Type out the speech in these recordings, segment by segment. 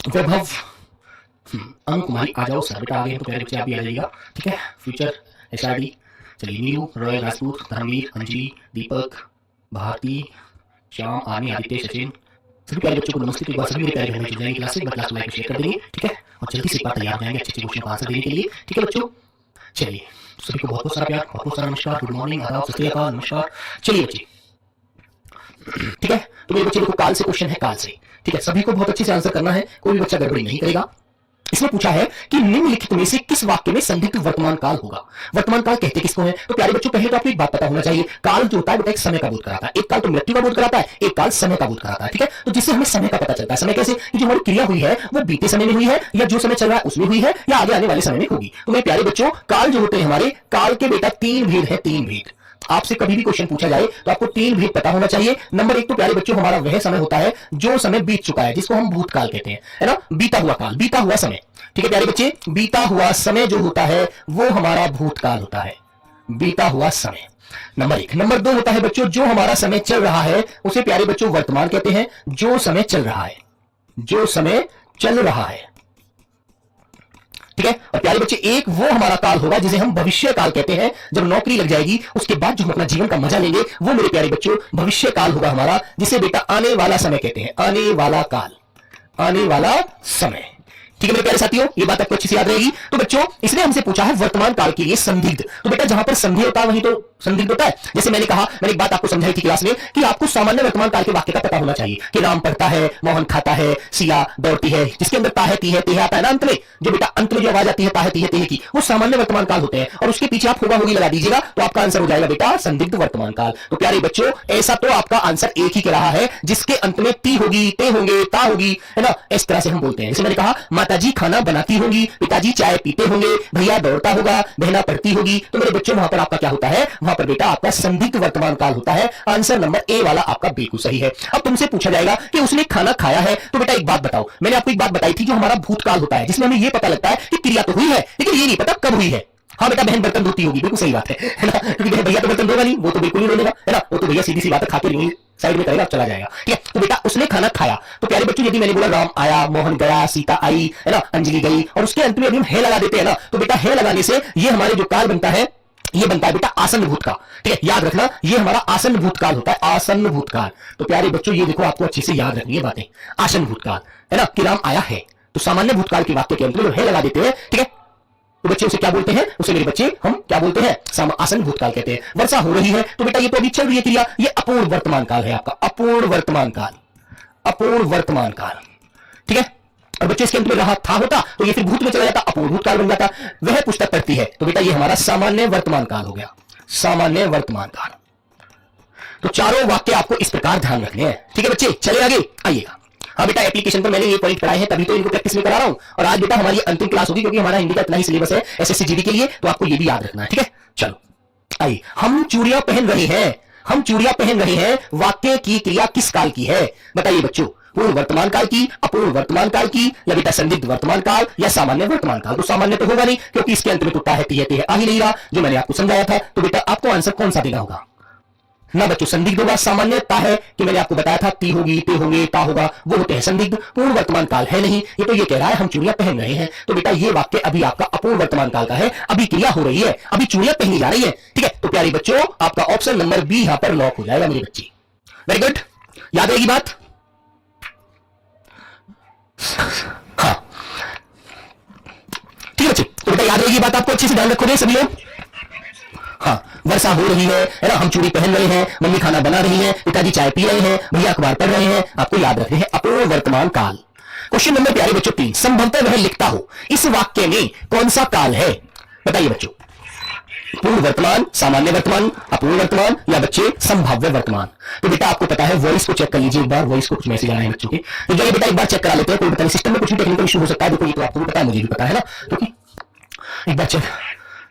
वैभव, अनु कुमारी आ जाओ सर। बेटा आगे हैं तो प्यारे बच्चे आप भी आ जाइएगा, ठीक है। फ्यूचर एचआरडी, चलिए नीरू, रॉयल राजपूत, धर्मवीर, अंजलि, दीपक, भारती, श्याम, आनी, आदित्य, सचिन, सभी प्यारे बच्चों को नमस्ते। तो एक बार सभी मेरे प्यारे बहनों जुड़ जाएंगे क्लास से, क्लास को लाइक शेयर कर देंगे, ठीक है। और जल्दी से एक बार तैयार हो जाएंगे अच्छे अच्छे क्वेश्चन का आंसर देने के लिए, ठीक है बच्चों। चलिए सभी को बहुत बहुत सारा प्यार, बहुत बहुत सारा नमस्कार, गुड मॉर्निंग, आदाब, सत श्री अकाल, नमस्कार। चलिए बच्चे, ठीक है। तो मेरे बच्चे देखो काल से क्वेश्चन है, काल से, ठीक है। सभी को बहुत अच्छे से आंसर करना है, कोई भी बच्चा गड़बड़ी नहीं करेगा। इसमें पूछा है कि निम्नलिखित में से किस वाक्य में संदिग्ध वर्तमान काल होगा। वर्तमान काल कहते किसको है? तो प्यारे बच्चों पहले तो आपको एक बात पता होना चाहिए, काल जो होता है बेटा एक समय का बोध कराता है। एक काल तो मृत्यु का बोध कराता है, एक काल समय का बोध कराता है, ठीक है। तो जिससे हमें समय का पता चलता है। समय कैसे? कि जो हमारी क्रिया हुई है वो बीते समय में हुई है, या जो समय चल रहा है उसमें हुई है, या आगे आने वाले समय में होगी। तो मेरे प्यारे बच्चों काल जो होते हैं हमारे, काल के बेटा तीन भेद है, तीन भेद। आपसे कभी भी क्वेश्चन पूछा जाए तो आपको तीन भेद पता होना चाहिए। नंबर एक तो प्यारे बच्चों हमारा वह समय होता है जो समय बीत चुका है, जिसको हम भूतकाल कहते हैं, है ना। बीता हुआ काल, बीता हुआ समय, ठीक है प्यारे बच्चे। बीता हुआ समय जो होता है वो हमारा भूतकाल होता है, बीता हुआ समय, नंबर एक। नंबर दो होता है बच्चों जो हमारा समय चल रहा है उसे प्यारे बच्चों वर्तमान कहते हैं। जो समय चल रहा है, जो समय चल रहा है, ठीक है। और प्यारे बच्चे एक वो हमारा काल होगा जिसे हम भविष्य काल कहते हैं। जब नौकरी लग जाएगी उसके बाद जो हम अपना जीवन का मजा लेंगे वो मेरे प्यारे बच्चों भविष्य काल होगा हमारा, जिसे बेटा आने वाला समय कहते हैं। आने वाला काल, आने वाला समय, ठीक है मेरे प्यारे साथियों, ये बात आपको अच्छी से याद रहेगी। तो बच्चों इसने हमसे पूछा है वर्तमान काल के लिए संदिग्ध। तो बेटा जहां पर संदेह होता है वहीं तो संदिग्ध होता है। जैसे मैंने कहा, मैंने एक बात आपको समझाई थी क्लास में कि आपको सामान्य वर्तमान काल के वाक्य का पता होना चाहिए कि राम पढ़ता है, मोहन खाता है, सिया दौड़ती है, जिसके अंदर ताहे ती है आता है ना अंत में, जो बेटा अंत में जो आवाज आती है ताहे ती है की, वो सामान्य वर्तमान काल होते हैं। और उसके पीछे आप होगा होगी लगा दीजिएगा तो आपका आंसर हो जाएगा बेटा संदिग्ध वर्तमान काल। तो प्यारे बच्चों ऐसा तो आपका आंसर एक ही कह रहा है जिसके अंत में ती होगी, ते होंगे, ता होगी, है ना। इस तरह से हम बोलते हैं। जैसे मैंने कहा माताजी खाना बनाती होंगी, पिताजी चाय पीते होंगे, भैया दौड़ता होगा, बहना पढ़ती होगी। तो मेरे बच्चों वहां पर आपका क्या होता है? वहां पर बेटा आपका संदिग्ध वर्तमान काल होता है। आंसर नंबर ए वाला आपका बिल्कुल सही है। अब तुमसे पूछा जाएगा कि उसने खाना खाया है, तो बेटा एक बात बताओ, मैंने आपको एक बात बताई थी जो हमारा भूतकाल होता है, जिसमें हमें यह पता लगता है कि क्रिया तो हुई है लेकिन ये नहीं पता कब हुई है। हाँ बेटा बहन बर्तन धोती होगी, बिल्कुल सही बात है ना, क्योंकि भैया तो बर्तन धोगा नहीं, वो तो बिल्कुल नहीं धोगा, है ना। वो तो भैया सीधी सी बात है खाते नहीं साइड में करेगा, चला जाएगा, ठीक है। तो बेटा उसने खाना खाया। तो प्यारे बच्चों यदि मैंने बोला राम आया, मोहन गया, सीता आई, है ना, अंजलि गई, और उसके अंत में यदि हम है लगा देते हैं ना, तो बेटा है लगाने से ये हमारे जो काल बनता है ये बनता है बेटा आसन्न भूतकाल, ठीक है। याद रखना ये हमारा आसन्न भूतकाल होता है, आसन्न भूतकाल। तो प्यारे बच्चों ये देखो आपको अच्छे से याद रखनी है बातें। आसन्न भूतकाल, है ना, कि राम आया है, तो सामान्य भूतकाल के वाक्य के अंत में है लगा देते हैं, ठीक है। तो बच्चे उसे क्या बोलते हैं? उसे मेरे बच्चे हम क्या बोलते हैं? आसन्न भूतकाल कहते हैं। वर्षा हो रही है तो बेटा ये तो अभी चल रही है क्रिया, ये अपूर्ण वर्तमान काल है आपका, अपूर्ण वर्तमान काल, अपूर्ण वर्तमान काल, ठीक है। और बच्चे इसके अंत में रहा था होता तो ये फिर भूत में चला जाता, अपूर्ण भूतकाल बन जाता। वह पुस्तक पढ़ती है तो बेटा ये हमारा सामान्य वर्तमान काल हो गया, सामान्य वर्तमान काल। तो चारों वाक्य आपको इस प्रकार ध्यान रखने हैं, ठीक है बच्चे। चले आगे आइएगा। हाँ बेटा एप्लीकेशन पर मैंने ये पॉइंट पढ़ाए हैं तभी तो इनको प्रैक्टिस में करा रहा हूं। और आज बेटा हमारी अंतिम क्लास होगी क्योंकि हमारा हिंदी का इतना ही सिलेबस है एसएससी जीडी के लिए, तो आपको ये भी याद रखना है, ठीक है। चलो आइए, हम चूड़ियां पहन रहे हैं, हम चूड़ियां पहन रहे हैं, वाक्य की क्रिया किस काल की है? बताइए बच्चों, पूर्ण वर्तमान काल की, अपूर्ण वर्तमान काल की, या बेटा संदिग्ध वर्तमान काल, या सामान्य वर्तमान काल? तो सामान्य तो होगा नहीं क्योंकि इसके अंत में तो ता है आ ही नहीं रहा, जो मैंने आपको समझाया था। तो बेटा आपको आंसर कौन सा देना होगा? ना बच्चों संदिग्ध होगा, सामान्य ता है कि मैंने आपको बताया था ती होगी, ते होंगे, ता होगा, वो होते हैं संदिग्ध। पूर्ण वर्तमान काल है नहीं, ये तो ये कह रहा है हम चूड़ियां पहन रहे हैं। तो बेटा ये वाक्य अभी आपका अपूर्ण वर्तमान काल का है, अभी क्रिया हो रही है, अभी चूड़ियां पहनी जा रही है, ठीक है। तो प्यारे बच्चों आपका ऑप्शन नंबर बी यहां पर लॉक हो जाएगा मेरे बच्चे। वेरी गुड, याद रहेगी बात? हाँ ठीक है बच्चे, तो बेटा याद रहेगी बात, आपको अच्छे से ध्यान रखोगे सभी लोग। हाँ वर्षा हो रही है ना, हम चूड़ी पहन रहे हैं, मम्मी खाना बना रही है, पिताजी चाय पी रहे हैं, भैया अखबार पढ़ रहे हैं। आपको याद रखने हैं अपूर्ण वर्तमान काल। क्वेश्चन नंबर प्यारे बच्चों 3, संभवतः वह लिखता हो, इस वाक्य में कौन सा काल है? बताइए बच्चों, पूर्ण वर्तमान, सामान्य वर्तमान, अपूर्ण वर्तमान, या बच्चे संभाव्य वर्तमान? तो बेटा आपको पता है, वॉइस को चेक कर लीजिए एक बार, वॉइस को कुछ मैसेज आना है बच्चों के, तो चलिए बेटा एक बार चेक करा लेते हैं। कोई बताइए सिस्टम में कुछ भी टेक्निकल इशू हो सकता है, देखो ये तो आपको भी पता है, मुझे भी पता है ना, क्योंकि एक बार चेक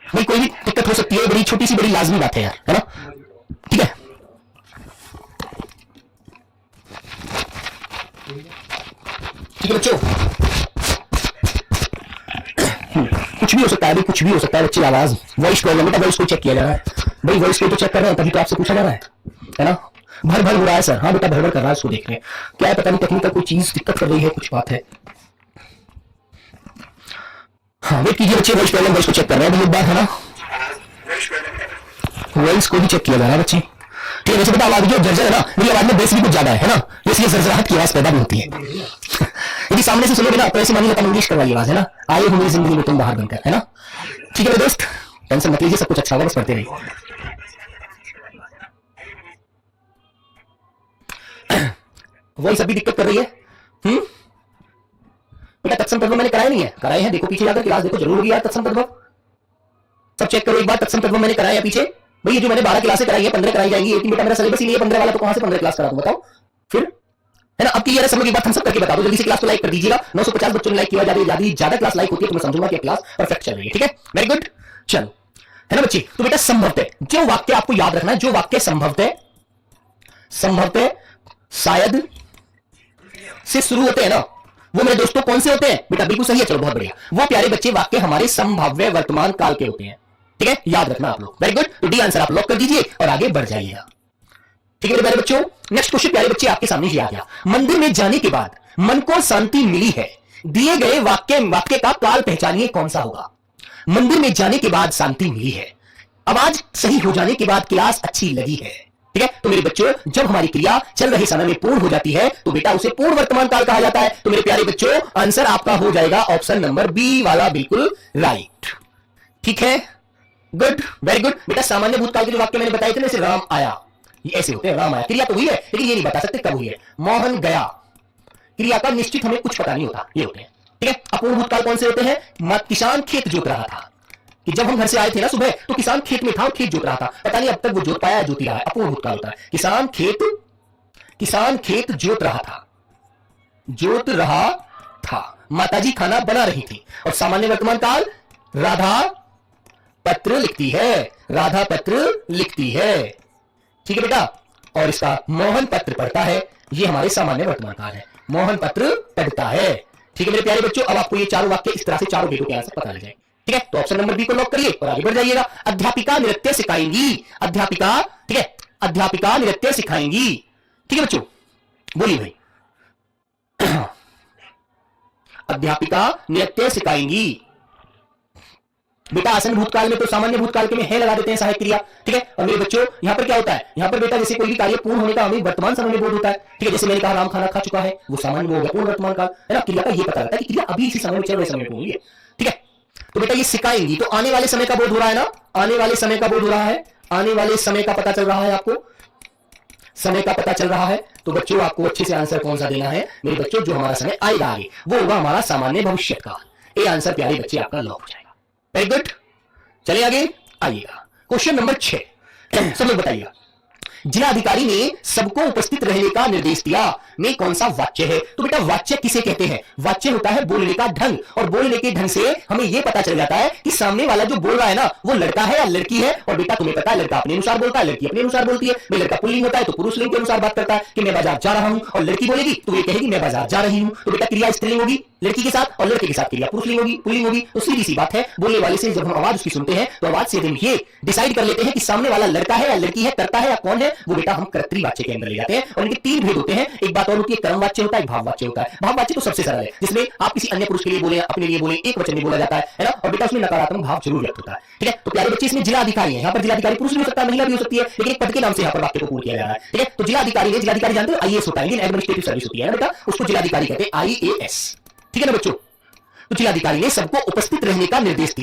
भाई, कोई भी दिक्कत हो सकती है, बड़ी छोटी सी बड़ी लाजमी बात है यार, है ना, ठीक है। ठीक है बच्चों, कुछ भी हो सकता है, कुछ भी हो सकता है बच्चे, आवाज वॉइस प्रॉब्लम है, वॉइस को चेक किया जा रहा है भाई, वॉइस को तो चेक कर रहे हैं तभी तो आपसे पूछा जा रहा है ना। भर भर हो रहा है सर, हाँ बेटा भर भर कर रहा है, उसको देख रहे हैं क्या है, पता नहीं टेक्निकल कोई चीज दिक्कत कर रही है, कुछ बात है, हाँ वेट कीजिए बच्चे, वॉइस प्रॉब्लम, वॉइस को चेक कर रहे हैं अभी एक बार, है ना? वॉइस को भी चेक किया जा रहा है बच्चे, ठीक है? वैसे बेटा आवाज जो जर्जर है ना, मेरी आवाज में बेस भी कुछ ज्यादा है ना, इसलिए जर्जराहट की आवाज पैदा भी होती है। यदि सामने से सुनोगे ना तो ऐसे मानिए इंग्लिश करवाई आवाज, है ना? आए हो मेरी जिंदगी में तुम बाहर बनकर, है ना? ठीक है मेरे दोस्त, टेंशन मत लीजिए, सब कुछ अच्छा होगा, बस पढ़ते रहिए। वॉइस अभी दिक्कत कर रही है। बेटा तत्सम तत्व मैंने कराए नहीं है, कराए हैं, देखो पीछे जाकर क्लास देखो, जरूर होगी यार तत्सम तत्व, सब चेक करो एक बार। तत्सम तत्व मैंने कराया है पीछे भाई, ये जो मैंने 12 क्लासें कराई है 15 कराई जाएंगी, एक बेटा मेरा सिलेबस ही नहीं है 15 वाला, तो कहां से 15 क्लास करा दूं बताओ फिर, है ना? अब क्लियर है सब लोग, एक बार थम्स अप करके बता दो जल्दी से, क्लास को लाइक कर दीजिएगा। 950 बच्चों ने लाइक किया, ज्यादा क्लास लाइक होती है तो मैं समझूंगा कि क्लास परफेक्ट चल रही है, ठीक है? वेरी गुड, चलो, है ना बच्चे? तो बेटा संभवतः जो वाक्य आपको याद रखना है, जो वाक्य संभवतः शायद से शुरू होते हैं ना, वो मेरे दोस्तों कौन से होते हैं? बेटा बिल्कुल सही है, चलो बहुत बढ़िया, वो प्यारे बच्चे वाक्य हमारे संभाव्य वर्तमान काल के होते हैं, ठीक है? याद रखना आप लोग, वेरी गुड। तो डी आंसर आप लॉक कर दीजिए और आगे बढ़ जाइएगा, ठीक है मेरे प्यारे बच्चों? नेक्स्ट क्वेश्चन प्यारे बच्चे आपके सामने ही आ गया। मंदिर में जाने के बाद मन को शांति मिली है, दिए गए वाक्य का काल पहचानिए कौन सा होगा? मंदिर में जाने के बाद शांति मिली है, आवाज सही हो जाने के बाद क्लास अच्छी लगी है, ठीक है? तो मेरे बच्चों जब हमारी क्रिया चल रहे समय में पूर्ण हो जाती है तो बेटा उसे पूर्ण वर्तमान काल कहा जाता है। तो मेरे प्यारे बच्चों आंसर आपका हो जाएगा ऑप्शन नंबर बी वाला, बिल्कुल राइट, ठीक है? Good, very good. बेटा सामान्य भूतकाल के जो वाक्य मैंने बताए थे ना, जैसे राम आया, ये ऐसे होते हैं, राम आया, क्रिया तो हुई है लेकिन ये नहीं बता सकते कब हुई है। मोहन गया, क्रिया का निश्चित हमें कुछ पता नहीं होता, ये होते हैं, ठीक है? अपूर्ण भूतकाल कौन से होते हैं? किसान खेत जोत रहा था, कि जब हम घर से आए थे ना सुबह तो किसान खेत में था और खेत जोत रहा था, पता नहीं अब तक वो जोत पाया है, जोती रहा है, अपूर्ण भूतकाल होता है। किसान खेत जोत रहा था, माताजी खाना बना रही थी। और सामान्य वर्तमान काल राधा पत्र लिखती है, ठीक है बेटा? और इसका मोहन पत्र पढ़ता है, ये हमारे सामान्य वर्तमान काल है, मोहन पत्र पढ़ता है, ठीक है मेरे प्यारे बच्चों? अब आपको ये चारों वाक्य इस तरह से चारों बेटों के आंसर पता लग जाए, ठीक है? तो ऑप्शन नंबर बी को लॉक करिए और आगे बढ़ जाइएगा। अध्यापिका नृत्य सिखाएंगी, अध्यापिका, ठीक है? अध्यापिका नृत्य सिखाएंगी, ठीक है बच्चों? बोलिए भाई। अध्यापिका नृत्य सिखाएंगी, बेटा आसन भूतकाल में तो सामान्य भूतकाल के में है लगा देते हैं सहायक क्रिया, ठीक है? और मेरे बच्चों यहां पर क्या होता है? यहां पर बेटा जैसे कोई भी कार्य पूर्ण होने का हमें वर्तमान समय में बोध होता है, ठीक है? जैसे मैंने कहा राम खाना खा चुका है, वो सामान्य में हो गया पूर्ण वर्तमान काल, है ना? क्रिया का ये पता लगता है कि क्रिया अभी इसी समय में चल रहे समय में हुई है, ठीक है? तो बेटा ये सिखाएंगी तो आने वाले समय का बोध हो रहा है ना, आने वाले समय का बोध हो रहा है, आने वाले समय का पता चल रहा है, आपको समय का पता चल रहा है। तो बच्चों आपको अच्छे से आंसर कौन सा देना है मेरे बच्चों? जो हमारा समय आएगा आगे वो होगा हमारा सामान्य भविष्य काल। ये आंसर प्यारे बच्चे आपका लॉक हो जाएगा, वेरी गुड। चलिए आगे आइएगा, क्वेश्चन नंबर 6, सब लोग बताइएगा। जिलाधिकारी ने सबको उपस्थित रहने का निर्देश दिया में कौन सा वाच्य है? तो बेटा वाच्य किसे कहते हैं? वाच्य होता है बोलने का ढंग, और बोलने के ढंग से हमें यह पता चल जाता है कि सामने वाला जो बोल रहा है ना वो लड़का है या लड़की है। और बेटा तुम्हें पता है लड़का अपने अनुसार बोलता है, लड़की अपने अनुसार बोलती है। भाई लड़का पुल्लिंग होता है तो पुरुष लिंग के अनुसार बात करता है कि मैं बाजार जा रहा हूं, और लड़की बोलेगी तो ये कहेगी मैं बाजार जा रही हूं। तो बेटा क्रिया स्त्रीलिंग होगी लड़की के साथ, और लड़के के साथ क्रिया पुरुष लिंग होगी, पुल्लिंग होगी। तो सीधी सी बात है, बोलने वाले से जब हम आवाज उसकी सुनते हैं तो आवाज से हम ये डिसाइड कर लेते हैं कि सामने वाला लड़का है या लड़की है, करता है या कौन है, वो बेटा हम कर्तृवाच्य के अंदर ले जाते हैं। और इनके 3 भेद होते हैं, एक बात और होती है कर्मवाच्य होता है, एक भाववाच्य होता है। भाववाच्य तो सबसे सरल है, जिसमें आप किसी अन्य पुरुष के लिए बोले अपने लिए बोले एक वचन में बोला जाता है ना, और बेटा उसमें नकारात्मक भाव जरूर व्यक्त होता है, ठीक है? तो प्यारे बच्चे इसमें जिलाधिकारी है, यहाँ पर जिलाधिकारी पुरुष भी हो सकता है, महिला भी हो सकती है, लेकिन एक पद के नाम से यहाँ पर वाक्य को पूर्ण किया जा रहा है, ठीक है? तो जिलाधिकारी है, जिलाधिकारी जानते हो आईएएस होता है, इंडियन एडमिनिस्ट्रेटिव सर्विस होती है ना बेटा, उसको जिलाधिकारी कहते हैं, आईएएस, ठीक है ना बच्चों? तो जिलाधिकारी ने सबको उपस्थित रहने का निर्देश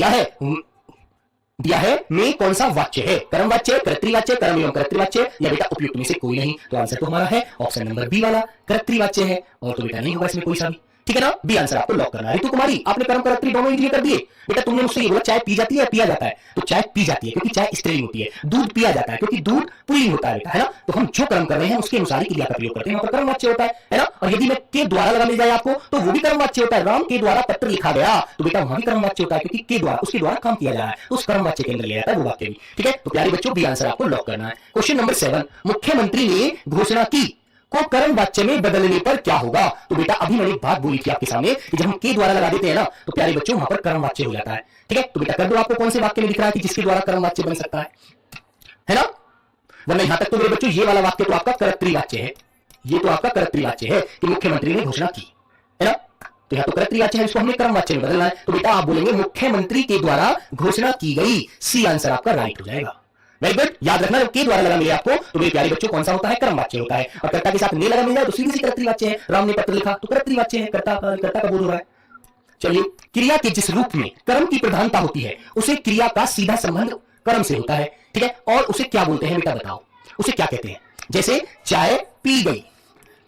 दिया है में कौन सा वाच्य है? कर्मवाच्य, कर्तृवाच्य, कर्म एवं कर्तृवाच्य, या बेटा उपयुक्त में से कोई नहीं? तो आंसर तो हमारा है ऑप्शन नंबर बी वाला, कर्तृवाच्य है, और तो बेटा नहीं होगा इसमें कोई सा भी, ठीक है ना? बी आंसर आपको लॉक करना है। ऋतु कुमारी आपने कर्म कर्तृ दोनों इंद्रिय कर दिए। बेटा तुमने मुझसे ये बोला चाय पी जाती है या पिया जाता है, तो चाय पी जाती है क्योंकि चाय स्त्रीलिंग होती है, दूध पिया जाता है क्योंकि दूध पुल्लिंग होता है बेटा, है ना? तो हम जो कर्म कर रहे हैं उसके अनुसार ही क्रिया का प्रयोग करते हैं, वहां पर कर्मवाच्य होता है ना? और यदि मैं के द्वारा लगा मिल जाए आपको तो वो भी कर्मवाच्य होता है। राम के द्वारा पत्र लिखा गया, तो बेटा वहां भी कर्मवाच्य होता है क्योंकि के द्वारा उसके द्वारा काम किया जा रहा है, तो उस कर्मवाच्य के अंदर ले जाता है वो वाक्य भी, ठीक है? तो प्यारे बच्चों बी आंसर आपको लॉक करना है। क्वेश्चन नंबर 7, मुख्यमंत्री ने घोषणा की को कर्म वाच्य में बदलने पर क्या होगा? तो बेटा अभी मैंने एक बात बोली थी आपके सामने कि जब हम के द्वारा लगा देते हैं ना तो प्यारे बच्चों वहां पर कर्म वाच्य हो जाता है, ठीक है? तो बेटा कर दो, आपको कौन से वाक्य में दिख रहा है कि जिसके द्वारा कर्म वाच्य बन सकता है ना? वरना यहां तक तो मेरे बच्चों ये वाला वाक्य तो आपका कर्तृवाच्य है, ये तो आपका कर्तृवाच्य है कि मुख्यमंत्री ने घोषणा की, है ना? तो यहाँ तो कर्तरी वाच्य है, इसको हमने कर्म वाच्य में बदलना है। तो बेटा आप बोलेंगे मुख्यमंत्री के द्वारा घोषणा की गई, सी आंसर आपका राइट हो जाएगा। वेरी गुड, याद रखना के द्वारा लगा मिले आपको तो मेरे प्यारे बच्चों कौन सा होता है, कर्म वाच्य होता है। और कर्ता के साथ ने लगा मिल जाए तो सीधी सी कर्तरी वाच्य है। राम ने पत्र लिखा तो कर्तरी वाच्य है, कर्ता का बोध हो रहा है। चलिए, क्रिया के जिस रूप में कर्म की प्रधानता होती है उसे क्रिया का सीधा संबंध कर्म से होता है, ठीक है। और उसे क्या बोलते हैं बेटा बताओ, उसे क्या कहते हैं। जैसे चाय पी गई,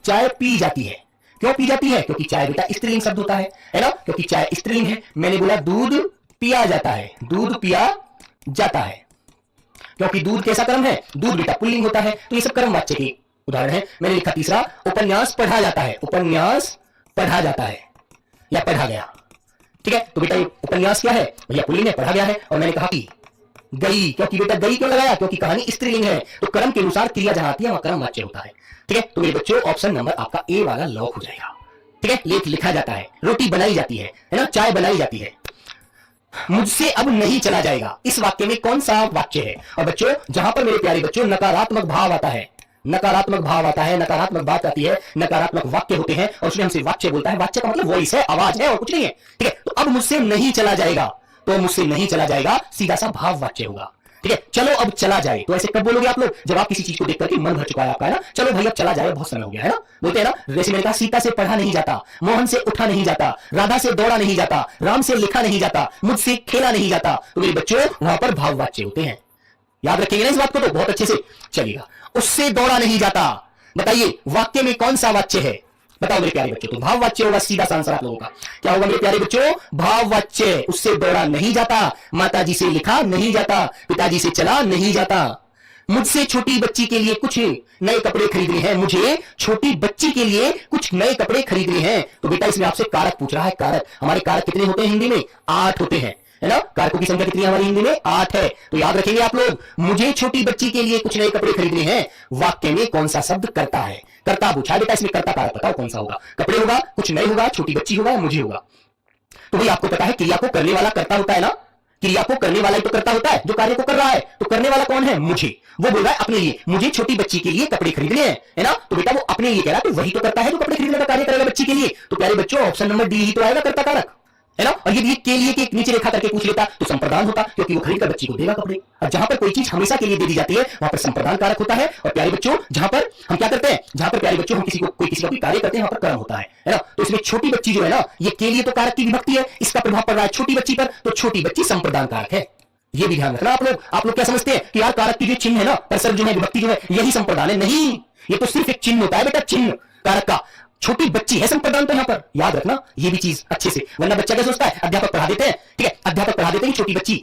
चाय पी जाती है, क्यों पी जाती है, क्योंकि चाय बेटा स्त्रीलिंग शब्द होता है ना, क्योंकि चाय स्त्रीलिंग है। मैंने बोला दूध पिया जाता है, दूध पिया जाता है, क्योंकि दूध कैसा कर्म है, दूध बेटा पुल्लिंग होता है। तो ये सब कर्म वाच्य के उदाहरण है। मैंने लिखा तीसरा, उपन्यास पढ़ा जाता है, उपन्यास पढ़ा जाता है या पढ़ा गया, ठीक है। तो बेटा ये उपन्यास क्या है भैया, पुल्लिंग है, पढ़ा गया है। और मैंने कहा कि गई, क्योंकि बेटा गई क्यों लगाया, क्योंकि कहानी स्त्रीलिंग है। तो कर्म के अनुसार क्रिया जहां आती है वहां कर्म वाच्य होता है, ठीक है। तो मेरे बच्चों ऑप्शन नंबर आपका ए वाला लॉक हो जाएगा, ठीक है। लेख लिखा जाता है, रोटी बनाई जाती है ना, चाय बनाई जाती है। मुझसे अब नहीं चला जाएगा, इस वाक्य में कौन सा वाक्य है। और बच्चों जहां पर मेरे प्यारे बच्चों नकारात्मक भाव आता है, नकारात्मक भाव आता है, नकारात्मक बात आती है, नकारात्मक वाक्य होते हैं और उसमें हमसे वाक्य बोलता है। वाक्य का मतलब वॉइस है, आवाज है और कुछ नहीं है, ठीक है। तो अब मुझसे नहीं चला जाएगा, तो मुझसे नहीं चला जाएगा सीधा सा भाव वाक्य होगा, ठीक है। चलो अब चला जाए, तो ऐसे कब बोलोगे आप लोग, जब आप किसी चीज को देख करके मन भर चुका है आपका, है ना। चलो भाई अब चला जाए, बहुत समय हो गया है ना, बोलते हैं ना। जैसे मैंने कहा सीता से पढ़ा नहीं जाता, मोहन से उठा नहीं जाता, राधा से दौड़ा नहीं जाता, राम से लिखा नहीं जाता, मुझसे खेला नहीं जाता। तो मेरे बच्चों वहां पर भाव वाच्य होते हैं, याद रखेंगे ना इस बात को, तो बहुत अच्छे से चलेगा। उससे दौड़ा नहीं जाता, बताइए वाक्य में कौन सा वाच्य है, बताओ मेरे प्यारे बच्चों। तो भाव वाच्य होगा सीधा सा आंसर आप लोगों का क्या होगा मेरे प्यारे बच्चों, भाव वाच्य। उससे दौड़ा नहीं जाता, माताजी से लिखा नहीं जाता, पिताजी से चला नहीं जाता। मुझसे छोटी बच्ची के लिए कुछ नए कपड़े खरीदने हैं, मुझे छोटी बच्ची के लिए कुछ नए कपड़े खरीदने हैं। तो बेटा इसमें आपसे कारक पूछ रहा है, कारक हमारे कारक कितने होते हैं हिंदी में, 8 होते हैं, है ना। कारकों की संख्या कितनी है हमारी हिंदी में, 8 है। तो याद रखेंगे आप लोग, मुझे छोटी बच्ची के लिए कुछ नए कपड़े खरीदने हैं, वाक्य में कौन सा शब्द करता है, करता पूछा बेटा। इसमें करता कारक बताओ कौन सा होगा, कपड़े होगा, कुछ नए होगा, छोटी बच्ची होगा, मुझे होगा। तो भाई आपको पता है क्रिया को करने वाला करता होता है ना, क्रिया को करने वाला ही तो करता होता है जो कार्य को कर रहा है। तो करने वाला कौन है, मुझे, वो बोल रहा है अपने लिए, मुझे छोटी बच्ची के लिए कपड़े खरीदने हैं, है ना। तो बेटा वो अपने लिए कह रहा है, तो वही तो करता है जो कपड़े खरीदने का कार्य करेगा बच्ची के लिए। तो प्यारे बच्चों ऑप्शन नंबर डी ही तो आएगा करता कारक, है ना। और ये के लिए के नीचे रेखा करके पूछ लेता तो संप्रदान होता, क्योंकि वो खरीदकर बच्ची को देगा कपड़े। और जहां पर कोई चीज हमेशा के लिए दे दी जाती है वहां पर संप्रदान कारक होता है। और प्यारे बच्चों जहां पर हम क्या करते हैं, जहां पर प्यारे बच्चों हम किसी का कोई कार्य करते हैं वहां पर कर्म होता है ना। तो इसमें छोटी बच्ची जो है ना, ये के लिए तो कारक की विभक्ति है, इसका प्रभाव पड़ रहा है छोटी बच्ची पर, तो छोटी बच्ची संप्रदान कारक है। ये भी ध्यान रखना आप लोग क्या समझते हैं कि यार कारक की जो चिन्ह है ना, परसर जो है, विभक्ति जो है, यही संप्रदान है। नहीं, ये तो सिर्फ एक चिन्ह होता है बेटा, चिन्ह कारक का। छोटी बच्ची है संप्रदान तो यहां पर, याद रखना ये भी चीज अच्छे से, वरना बच्चा क्या सोचता है अध्यापक पढ़ा देते हैं, ठीक है, अध्यापक पढ़ा देते हैं छोटी बच्ची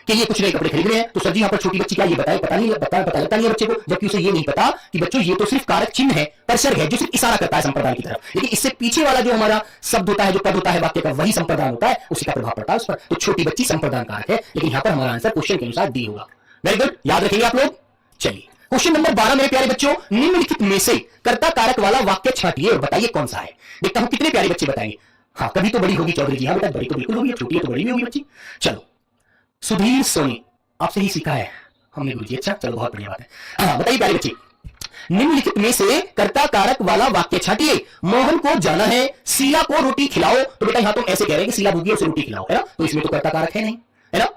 के लिए कुछ नए कपड़े खरीदने हैं। तो सर जी यहाँ पर छोटी बच्ची क्या ये बताए, पता लगता नहीं है बच्चे को, जबकि उसे ये नहीं पता कि बच्चों ये तो सिर्फ कारक चिन्ह है, परसर है, जो सिर्फ इशारा करता है संप्रदान की तरफ। लेकिन इससे पीछे वाला जो हमारा शब्द होता है, जो पद होता है वाक्य का, वही संप्रदान होता है, उसी का प्रभाव पड़ता है उस पर। तो छोटी बच्ची संप्रदान कारक है, लेकिन यहाँ पर हमारा आंसर क्वेश्चन के अनुसार डी होगा। वेरी गुड, याद रखेंगे आप लोग। चलिए क्वेश्चन नंबर 12 मेरे प्यारे बच्चों, निम्नलिखित में से कर्ता कारक वाला वाक्य छांटिए और बताइए कौन सा है। देखता हूं कितने प्यारे बच्चे बताएंगे। हाँ कभी तो बड़ी होगी चौधरी जी, हाँ बेटा बड़ी तो बिल्कुल होगी, छोटी है तो बड़ी भी होगी बच्ची। चलो सुधीर सोनी, आपसे ही सीखा है हमने गुरु जी, अच्छा चलो बहुत बढ़िया बात है। हाँ बताइए प्यारे बच्चे, निम्नलिखित में से कर्ता कारक वाला वाक्य छांटिए। मोहन को जाना है, शीला को रोटी खिलाओ। तो बेटा यहां तुम ऐसे कह रहे हैं कि शीला भूखी है उसे रोटी खिलाओ, है ना। तो इसमें तो कर्ता कारक है नहीं, है ना।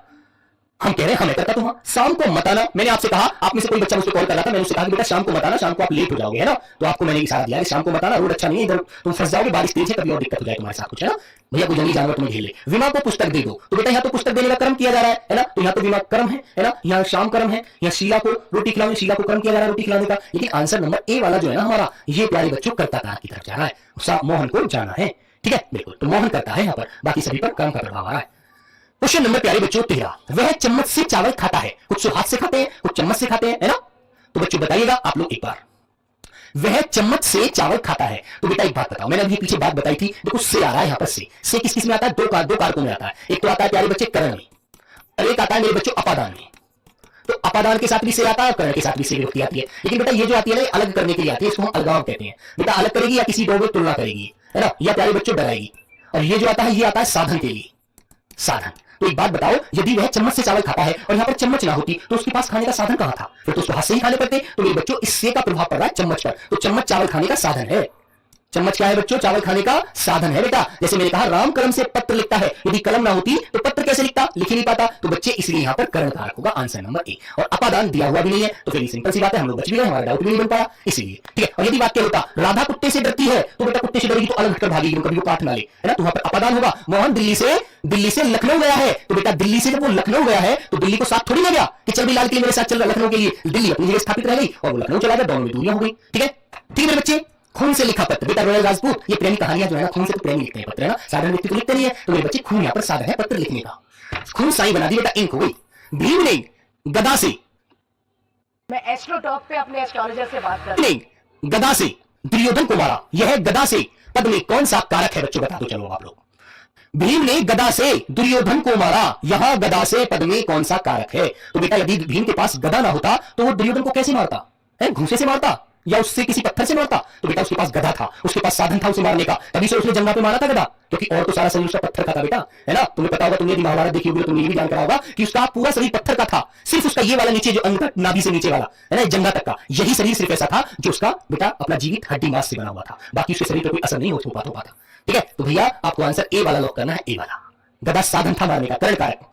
हम कह रहे हैं हमें करता तो हाँ। शाम को मत आना, मैंने आपसे कहा, आप में से कोई बच्चा मुझसे कॉल कर रहा था, मैंने उससे कहा कि बेटा शाम को मत आना, शाम को आप लेट हो जाओगे, है ना। तो आपको मैंने इशारा दिया कि शाम को मत आना, रोड अच्छा नहीं है, इधर तुम फंस जाओगे, बारिश तेज है, कभी और दिक्कत हो जाए तुम्हारे साथ कुछ, है ना। भैया कोई जंगली जानवर तुम्हें झेले। विमा को पुस्तक दे दो, तो बेटा यहाँ तो पुस्तक देने का कर्म किया जा रहा है ना। तो यहाँ तो विमा कर्म है ना, यहाँ शाम कर्म है, यहाँ शीला को रोटी खिलाओ, शीला को कर्म किया जा रहा है रोटी खिलाने का। लेकिन आंसर नंबर ए वाला जो है ना हमारा, ये प्यारे बच्चों कर्ता कारक की तरफ जा रहा है, मोहन को जाना है, ठीक है बिल्कुल। तो मोहन करता है यहाँ पर, बाकी सभी पर कर्म का प्रभाव आ रहा है। क्वेश्चन नंबर प्यारे बच्चों 13, वह चम्मच से चावल खाता है, कुछ तो हाथ से खाते हैं, कुछ चम्मच से खाते हैं, है ना। तो बच्चों बताइएगा आप लोग एक बार, वह चम्मच से चावल खाता है। तो बेटा एक बात बताओ, मैंने अभी पीछे बात बताई थी, देखो से आ रहा है यहाँ पर, से किस किस में आता है, दो कारकों में आता है। एक तो आता है प्यारे बच्चे करण में, और एक आता है मेरे बच्चों अपादान में। तो अपादान के साथ भी से आता है और करण के साथ भी से विभक्ति आती है। लेकिन बेटा ये जो आती है ना अलग करने के लिए आती है, इसको हम अलगाव कहते हैं। बेटा अलग करेगी या किसी दो में तुलना करेगी, है ना, या प्यारे बच्चों डराएगी। और ये जो आता है ये आता है साधन के लिए, साधन। तो एक बात बताओ, यदि वह चम्मच से चावल खाता है और यहाँ पर चम्मच ना होती तो उसके पास खाने का साधन कहाँ था, फिर तो उसको हाथ से ही खाने पड़ते। तो मेरे बच्चों इससे का प्रभाव पड़ रहा है चम्मच पर, तो चम्मच चावल खाने का साधन है। चम्मच क्या है बच्चों? चावल खाने का साधन है बेटा। जैसे मैंने कहा राम कलम से पत्र लिखता है, यदि कलम ना होती तो पत्र कैसे लिखता? लिख ही नहीं पाता। तो बच्चे इसलिए यहां पर करण कारक होगा आंसर नंबर ए। और अपादान दिया हुआ भी नहीं है, तो फिर सिंपल सी बात है, हम लोग बच भी गए, हमारा डाउट भी नहीं बन पाया इसलिए। ठीक है, और यदि वाक्य होता राधा कुत्ते से डरती है, तो बेटा कुत्ते से डरेगी तो अलग हटकर भागेगी, कभी वो काट ना ले, है ना, तो वहां पर अपादान होगा। मोहन दिल्ली से लखनऊ गया है, तो बेटा दिल्ली से जब वो लखनऊ गया है तो दिल्ली को साथ थोड़ी ले गया कि चल भी लाल किले मेरे साथ चल रहा लखनऊ के लिए। दिल्ली अपनी जगह स्थापित रह गई और वो लखनऊ चला गया, दोनों में दूरियां हो गई। ठीक है, ठीक है मेरे बच्चे। खून से लिखा पत्र, बेटा रॉयल राजपूत, ये प्रेमी कहानियां जो है ना, खून से तो प्रेमी लिखते हैं पत्र, है ना, साधारण व्यक्ति तो लिखते नहीं है। तो मेरे बच्चे खून यहां पर साधन है पत्र लिखने का। खून साई बना दी बेटा, इंक हो गई। भीम ने गदा से, मैं एस्ट्रोटॉक पे अपने एस्ट्रोलॉजर से बात कर रहा हूं, गदा से दुर्योधन को मारा, यह गदा से पद में कौन सा कारक है बच्चों? बता दो चलो आप लोग। भीम ने गदा से दुर्योधन को मारा, यहां गदा से पद में कौन सा कारक है? तो बेटा यदि भीम के पास गदा ना होता तो वो दुर्योधन को कैसे मारता है? घूंसे से मारता या उससे किसी पत्थर से मारता? तो बेटा उसके पास गदा था, उसके पास साधन था उसे मारने का, तभी से उसने जंगा पे मारा था गदा, क्योंकि और तो सारा शरीर उसका पत्थर का था बेटा, है ना। तुम्हें पता होगा, तुमने यदि महाभारत देखी होगी तो तुम्हें ये भी जानकर होगा कि उसका पूरा शरीर पत्थर का था, सिर्फ उसका ये वाला नीचे जो अंग था, नाभि से नीचे वाला, है ना, जंगा तक का, यही शरीर सिर्फ ऐसा था जो उसका बेटा अपना जीवित हड्डी मांस से बना हुआ था, बाकी उसके शरीर पर कोई असर नहीं हो पाता। ठीक है, तो भैया आपको आंसर ए वाला लॉक करना है, ए वाला। गदा साधन था मारने का, करण कारक।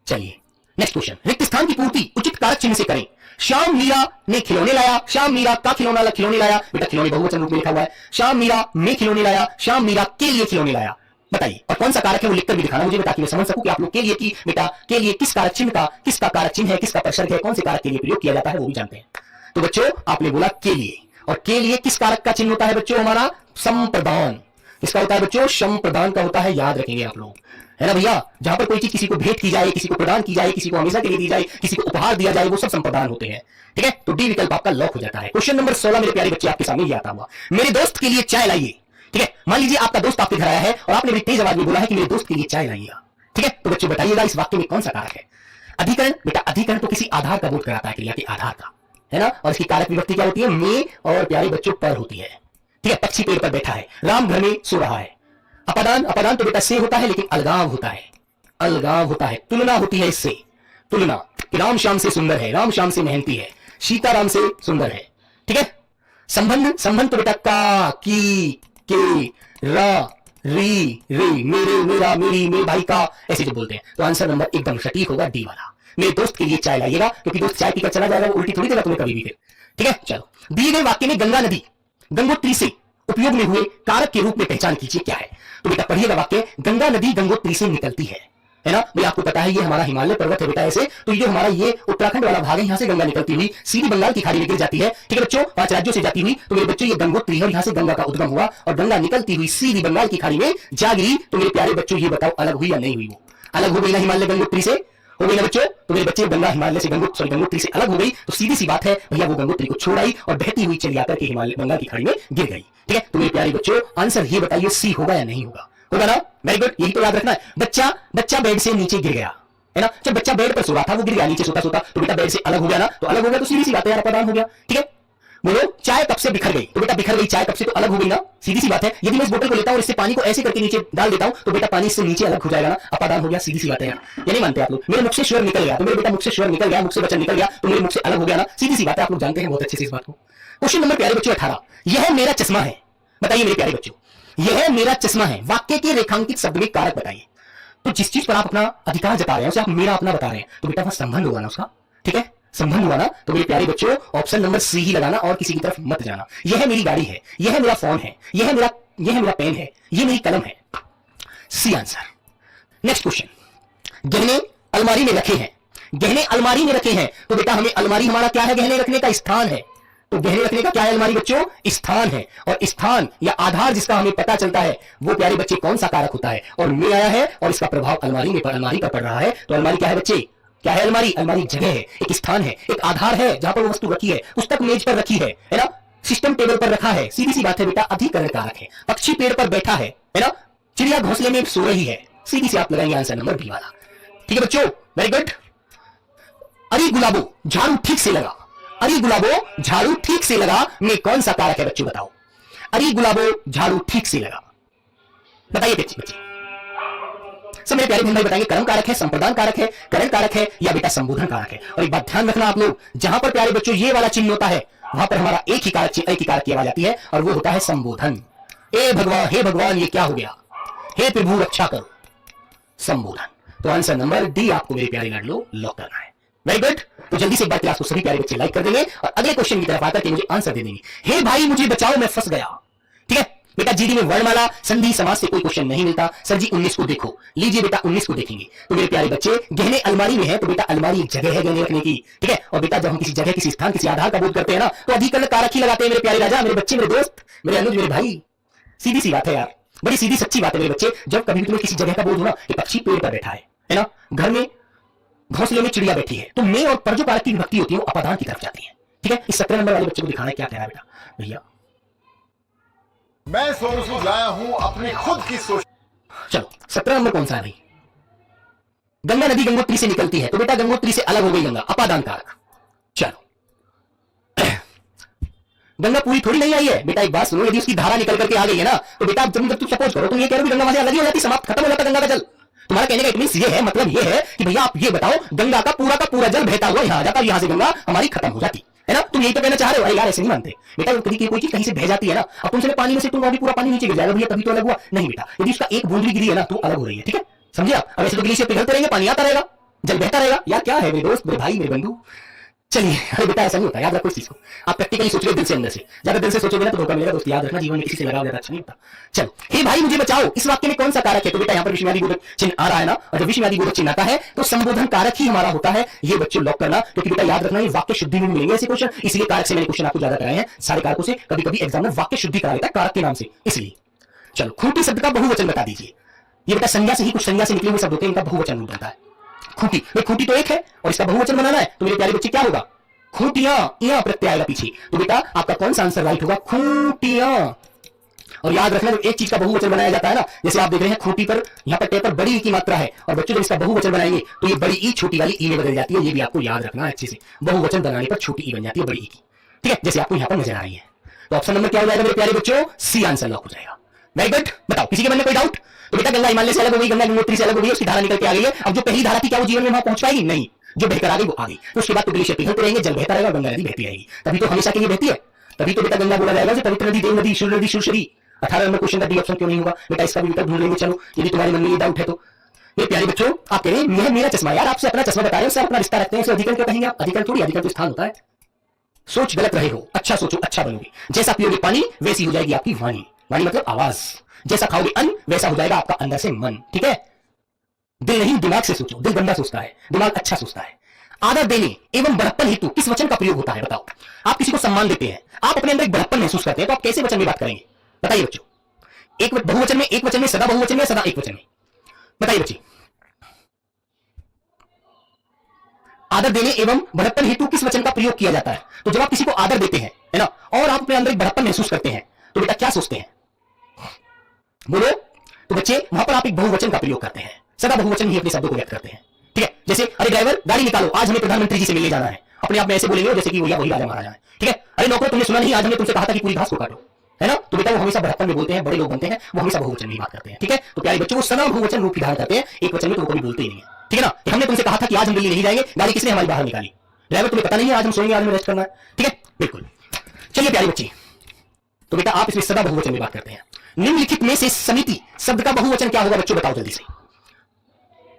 चलिए नेक्स्ट क्वेश्चन, रिक्त स्थान की पूर्ति उचित कारक चिन्ह से करें। श्याम मीरा ने खिलौने लाया, श्याम मीरा का खिलौने लाया, बेटा खिलौने बहुवचन रूप में लिखा हुआ है। श्याम मीरा में खिलौने लाया, श्याम मीरा के लिए खिलौने लाया। बताइए, और कौन सा कारक है वो लिखकर भी दिखाना मुझे, ताकि मैं समझ सकूं कि आप लोग के लिए की बेटा के लिए किस कारक चिन्ह का, किसका कारक चिन्ह है, किसका प्रसर्ग है, कौन से कारक के लिए प्रयोग किया जाता है वो भी जानते हैं। तो बच्चों आपने बोला के लिए, और के लिए किस कारक का चिन्ह होता है बच्चों? हमारा संप्रदान। इसका होता है बच्चों संप्रदान का होता है, याद रखेंगे आप लोग, है ना भैया। जहां पर कोई चीज किसी को भेंट की जाए, किसी को प्रदान की जाए, किसी को हमेशा के लिए दी जाए, किसी को उपहार दिया जाए, वो सब संप्रदान होते हैं। ठीक है, तो डी विकल्प आपका लॉक हो जाता है। क्वेश्चन नंबर 16 मेरे प्यारे बच्चे आपके सामने ये आता हुआ, मेरे दोस्त के लिए चाय लाइए। ठीक है, मान लीजिए आपका दोस्त आपके घर आया है और आपने बड़ी तेज आवाज में बोला है कि मेरे दोस्त के लिए चाय लाइए। ठीक है, तो बच्चे बताइएगा इस वाक्य में कौन सा कारक है? अधिकरण, बेटा अधिकरण तो किसी आधार का बोध कराता है, क्रिया के आधार का, है ना, और इसकी कारक विभक्ति क्या होती है? में, और प्यारे बच्चों पर होती है। ठीक है, पक्षी पेड़ पर बैठा है, राम घर में सो रहा है। अपादान, अपादान तो बेटा से होता है, लेकिन अलगाव होता है, अलगाव होता है, तुलना होती है इससे, तुलना, राम श्याम से सुंदर है, राम श्याम से मेहनती है, सीता राम से सुंदर है। ठीक है, संबंध, संबंध तो बेटा का, की, के, रा, री, री, मेरे, मेरा, मेरी, मेरे भाई का, ऐसे जो बोलते हैं। तो आंसर नंबर एकदम सटीक होगा डी वाला, मेरे दोस्त के लिए चाय लाइएगा, क्योंकि दोस्त चाय पीकर चला जाएगा, वो उल्टी थोड़ी देगा तुम्हें कभी भी फिर। ठीक है, चलो दिए गए वाक्य में गंगा नदी गंगोत्री से उपयोग में हुए कारक के रूप में पहचान कीजिए क्या है? तो बेटा पढ़िएगा वाक्य, गंगा नदी गंगोत्री से निकलती है ना भाई, आपको पता है ये हमारा हिमालय पर्वत है बेटा, ऐसे तो ये हमारा ये उत्तराखंड वाला भाग है, यहाँ से गंगा निकलती हुई सीधी बंगाल की खाड़ी में गिर जाती है। ठीक है बच्चों, 5 राज्यों से जाती हुई, तो मेरे बच्चों ये गंगोत्री है और यहाँ से गंगा का उद्गम हुआ और गंगा निकलती हुई सीधी बंगाल की खाड़ी में जा गिरी। तो मेरे प्यारे बच्चों ये बताओ अलग हुई या नहीं हुई? वो अलग हो गई ना हिमालय गंगोत्री से, हो गई ना बच्चों? तो मेरे बच्चे गंगा हिमालय से गंगोत्री से अलग हो गई, तो सीधी सी बात है भैया वो गंगोत्री को छोड़ आई और बहती हुई चली आकर के हिमालय बंगाल की खाड़ी में गिर गई। ठीक है, तो मेरे प्यारे बच्चों आंसर ये बताइए सी होगा या नहीं होगा? होगा ना, वेरी गुड, यही तो याद रखना है। बच्चा बेड से नीचे गिर गया, है ना, जब बच्चा बेड पर सो रहा था वो गिर गया नीचे सोता सोता, तो बेटा बेड से अलग हो गया ना, तो अलग हो गया तो सीधी सी बात है यार, अपादान हो गया। ठीक है, बोलो चाय कप से बिखर गई, तो बेटा बिखर गई चाय कप से तो अलग हो गई ना, सीधी सी बात है। यदि मैं इस बोतल को लेता हूं और इससे पानी को ऐसे करके नीचे डाल देता हूं, तो बेटा पानी इससे नीचे अलग हो जाएगा ना, अपादान हो गया, सीधी सी बात है यार। ये नहीं मानते आप लोग? मेरे मुख से स्वर निकल गया, तो मेरे बेटा मुख से स्वर निकल गया, मुख से वचन निकल गया, तो मेरे मुख से अलग हो गया ना, सीधी सी बात है, आप लोग जानते हैं बहुत अच्छे से इस बात को। क्वेश्चन नंबर प्यारे बच्चों 18, यह मेरा चश्मा है। बताइए मेरे प्यारे बच्चों, यह मेरा चश्मा है, वाक्य के रेखांकित शब्द में कारक बताइए। तो जिस चीज पर आप अपना अधिकार जता रहे हैं उसे आप मेरा अपना बता रहे हैं, तो बेटा वह संबंध होगा ना उसका। ठीक है, संबंध हुआ ना, तो मेरे प्यारे बच्चों ऑप्शन नंबर सी ही लगाना और किसी की तरफ मत जाना। यह मेरी गाड़ी है, यह मेरा फोन है, यह मेरा पेन है, यह मेरी कलम है, सी आंसर। नेक्स्ट क्वेश्चन, गहने अलमारी में रखे हैं, गहने अलमारी में रखे हैं, तो बेटा हमें अलमारी हमारा क्या है? गहने रखने का स्थान है। तो गहने रखने का क्या है अलमारी बच्चों? स्थान है, और स्थान या आधार जिसका हमें पता चलता है वो प्यारे बच्चे कौन सा कारक होता है? और में आया है और इसका प्रभाव अलमारी पर पड़ रहा है, तो अलमारी क्या है बच्चे? क्या है अलमारी? अलमारी जगह है, एक स्थान है, एक आधार है जहां पर वो वस्तु रखी है। पुस्तक मेज पर रखी है ना, सिस्टम टेबल पर रखा है, सीधी सी बात है बेटा अधिकरण कारक है। पक्षी पेड़ पर बैठा है ना, चिड़िया घोंसले में सो रही है, सीधी सी आप लगाएंगे आंसर नंबर बी वाला। ठीक है बच्चों, वेरी गुड। अरे गुलाबो झाड़ू ठीक से लगा, अरे गुलाबो झाड़ू ठीक से लगा में कौन सा कारक है बच्चों बताओ? अरे गुलाबो झाड़ू ठीक से लगा, बताइए बच्चे। सब मेरे प्यारे भाई बताएंगे कर्म कारक है, संप्रदान कारक है, करण कारक है या बेटा संबोधन कारक है। और एक बात ध्यान रखना आप लोग, जहां पर प्यारे बच्चों ये वाला चिन्ह होता है वहां पर हमारा एक ही कारक की आवाज आती है और वो होता है संबोधन। हे भगवान ये क्या हो गया, हे प्रभु रक्षा करो, संबोधन। तो आंसर नंबर डी आपको मेरे प्यारे लाडलो लॉक करना है। Very good. तो जल्दी से एक बार क्लास को सभी प्यारे बच्चे लाइक कर देंगे और अगले क्वेश्चन की तरफ आकर के मुझे आंसर दे देंगे। हे भाई मुझे बचाओ मैं फंस गया। ठीक है बेटा, जीडी में वर्णमाला संधि समास से कोई क्वेश्चन नहीं मिलता। सर जी 19 को देखो। लीजिए बेटा 19 को देखेंगे। तो मेरे प्यारे बच्चे गहने अलमारी में है, तो बेटा अलमारी एक जगह है गहने रखने की। ठीक है, और बेटा जब हम किसी जगह, किसी स्थान, किसी आधार का बोध करते हैं ना, तो अधिकरण कारक ही लगाते हैं मेरे प्यारे राजा, मेरे बच्चे, मेरे दोस्त, मेरे अनुज, मेरे भाई। सीधी सी बात है यार, बड़ी सीधी सच्ची बात है मेरे बच्चे। जब कभी तुम्हें किसी जगह का बोध हो ना, कि पक्षी पेड़ पर बैठा है ना, घर में घोंसले में चिड़िया बैठी है, तो मैं और पर जो कारक की विभक्ति होती है वो अपादान की तरफ जाती है। ठीक है, इस 17 नंबर वाले बच्चे को दिखाना है क्या कह रहा है बेटा भैया। मैं सोनू सूद लाया हूं अपनी खुद की सोच। चलो 17 नंबर कौन सा है भाई? गंगा नदी गंगोत्री से निकलती है, तो बेटा गंगोत्री से अलग हो गई गंगा, अपादान कारक। चलो गंगा पूरी थोड़ी नहीं आई है बेटा, एक बात सुनो, यदि उसकी धारा निकल करके आ गई है ना, तो बेटा जब तुम सपोज करो, तुम ये कह रहे हो गंगा वहां से अलग ही हो जाती, समाप्त खत्म हो जाता गंगा का जल। तुम्हारा कहने का इट मींस ये है, मतलब ये है कि भैया आप ये बताओ, गंगा का पूरा जल बहता हुआ यहां आ जाता, यहां से गंगा हमारी खत्म हो जाती है ना। तुम यही तो कहना चाह रहे हो? अरे यार ऐसे नहीं मानते बेटा, कभी कोई चीज कहीं से बह जाती है ना, अब तुमसे पानी में से तुम अभी पूरा पानी नीचे गिर जाएगा भैया, तभी तो अलग हुआ। नहीं बेटा, यदि उसका एक बूंद भी गिरी है ना, तो अलग हो रही है। ठीक है, समझे आप? अब ऐसे तो ग्लेशियर पिघलते रहेंगे, पानी आता रहेगा, जल बहता रहेगा। यार क्या है मेरे दोस्त, मेरे भाई, मेरे बंधु। चलिए, अरे बेटा ऐसा नहीं होता, याद रखो इस चीज को। आप प्रैक्टिकली सोच रहे दिल से, अंदर से। ज्यादा दिल से सोचोगे ना तो धोखा मिलेगा दोस्त, याद रखना, जीवन में किसी से लगाव ज्यादा अच्छा नहीं होता। चलो, हे भाई मुझे बचाओ, इस वाक्य में कौन सा कारक है? तो बेटा यहाँ पर विषमयादि बोधक चिन्ह आ रहा है ना, और जब विषमयादि बोधक चिन्ह आता है तो संबोधन कारक ही हमारा होता है। ये बच्चों लॉक करना, क्योंकि बेटा याद रखना ये वाक्य शुद्धि में मिलेंगे ऐसे क्वेश्चन, इसलिए कारक से मैंने क्वेश्चन आपको ज्यादा कराए हैं सारे कारकों से। कभी कभी एग्जाम में वाक्य शुद्धि करा लेता है कारक के नाम से, इसलिए। चलो, खूंटी शब्द का बहुवचन बता दीजिए। ये बेटा संज्ञा से ही, कुछ संज्ञा से निकले हुए शब्द होते हैं, इनका बहुवचन रूप बनता है। खूंटी, खूंटी तो एक है और इसका बहुवचन बनाना है, तो मेरे प्यारे बच्चे क्या होगा? खूंटियां, यहां प्रत्यय आएगा पीछे, तो बेटा आपका कौन सा आंसर राइट होगा? खूंटियां। और याद रखना, जब एक चीज का बहुवचन बनाया जाता है ना, जैसे आप देख रहे हैं खूंटी पर, यहां पर टे पर बड़ी ई की मात्रा है, और बच्चों जब इसका बहुवचन बनाएंगे तो ये बड़ी ई छोटी वाली ई में बदल जाती है। ये भी आपको याद रखना अच्छे से, बहुवचन बनाने पर छोटी ई बन जाती है बड़ी ई की। ठीक है, जैसे आपको यहां पर नजर आ रही है। तो ऑप्शन नंबर क्या हो जाएगा मेरे प्यारे बच्चों? सी आंसर लॉक हो जाएगा। Very good. बताओ किसी के मन में कोई डाउट? तो बेटा गंगा हिमालय से अलग हो गई, गंगा गंगोत्री से अलग हो गई, उसकी धारा निकल के आ गई है। अब जो पहली धारा थी क्या वो जीवन में वहां पहुंच पाएगी? नहीं, जो बहकर आ गई वो आ गई। तो उसके बाद तो ग्लेशियर पिघलते रहेंगे, जल बहता रहेगा, गंगा नदी बहती रहेगी, तभी तो हमेशा के लिए बहती है। तभी तो बेटा गंगा बोला जाएगा कि पवित्र नदी, देव नदी, शूर नदी, सुरसरी। 18 नंबर क्वेश्चन का डी ऑप्शन क्यों नहीं होगा बेटा? इसका भी उत्तर ढूंढ लेंगे। चलो, यदि तुम्हारे मन में ये डाउट है तो। ये प्यारे बच्चों, आप कह रहे हैं यह मेरा चश्मा, यार आपसे अपना चश्मा बता रहे हैं, उससे अपना रिश्ता रखते हैं, उसे अधिकरण क्यों कहेंगे आप? अधिकरण थोड़ी, अधिकरण तो स्थान होता है। सोच गलत रहे हो, अच्छा सोचो, अच्छा बनोगे। जैसा पियोगे पानी वैसी हो जाएगी आपकी वाणी, वाणी मतलब आवाज। जैसा खाओगे अन्न वैसा हो जाएगा आपका अंदर से मन। ठीक है, दिल नहीं दिमाग से सोचो, दिल गंदा सोचता है, दिमाग अच्छा सोचता है। आदर देने एवं बड़प्पन हेतु किस वचन का प्रयोग होता है? बताओ। आप किसी को सम्मान देते हैं, आप अपने अंदर एक बड़प्पन महसूस करते हैं, तो आप कैसे वचन में बात करेंगे? बताइए बच्चों। एक बहुवचन में, एक वचन में, सदा बहुवचन में, सदा एक वचन में? बताइए बच्चे। आदर देने एवं बड़प्पन हेतु किस वचन का प्रयोग किया जाता है? तो जब आप किसी को आदर देते हैं, है ना, और आप अपने अंदर एक बड़प्पन महसूस करते हैं, तो बेटा क्या सोचते हैं? बोलो। तो बच्चे वहां पर आप एक बहुवचन का प्रयोग करते हैं, सदा बहुवचन ही अपने शब्दों को व्यक्त करते हैं। ठीक है, जैसे अरे ड्राइवर गाड़ी निकालो, आज हमें प्रधानमंत्री जी से मिलने जाना है। अपने आप में ऐसे बोलेंगे जैसे कि वही राजा महाराजा है। ठीक है, अरे नौकर तुमने सुना नहीं, आज हमने तुमसे कहा था कि पूरी घास को काटो, है ना? तो बेटा वो हमेशा बड़प्पन में बोलते हैं, बड़े लोग बनते हैं, वो हमेशा बहुवचन में बात करते हैं। ठीक है, तो प्यारे बच्चों वो सदा बहुवचन रूप धारण करते हैं, एक वचन में तो वो कभी बोलते ही नहीं है। ठीक है ना, कि हमने तुमसे कहा था कि आज हम दिल्ली नहीं जाएंगे, गाड़ी किसने हमारी बाहर निकाली? ड्राइवर तुम्हें पता नहीं है आज हम सोएंगे, आज हमें रेस्ट करना है। ठीक है, बिल्कुल। चलिए प्यारे बच्चे, तो बेटा आप इसमें सदा बहुवचन में बात करते हैं। निम्नलिखित में से समिति शब्द का बहुवचन क्या होगा बच्चों? बताओ जल्दी से।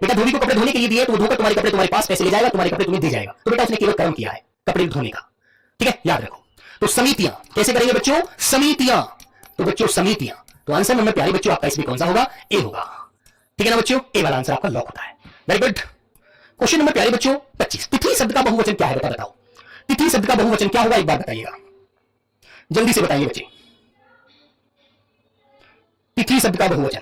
बेटा धोबी को कपड़े धोने के लिए दिए, तो वो धोकर तुम्हारे कपड़े तुम्हारे पास पैसे ले जाएगा, तुम्हारे कपड़े तुम्हें दे जाएगा। तो बेटा उसने केवल कर्म किया है कपड़े धोने का। ठीक है, याद रखो। तो समितियां कैसे करेंगे बच्चों? समितियां, तो बच्चों समितियां। तो आंसर नंबर प्यारे बच्चों आपका इसमें कौन सा होगा? ए होगा। ठीक है ना बच्चों, ए वाला आंसर आपका लॉक होता है। Very good. क्वेश्चन नंबर प्यारे बच्चों 25, तिथि शब्द का बहुवचन क्या है? बेटा बताओ, तिथि शब्द का बहुवचन क्या होगा? एक बार बताइएगा, जल्दी से बताइए बच्चे। तिथि शब्द का बहुवचन।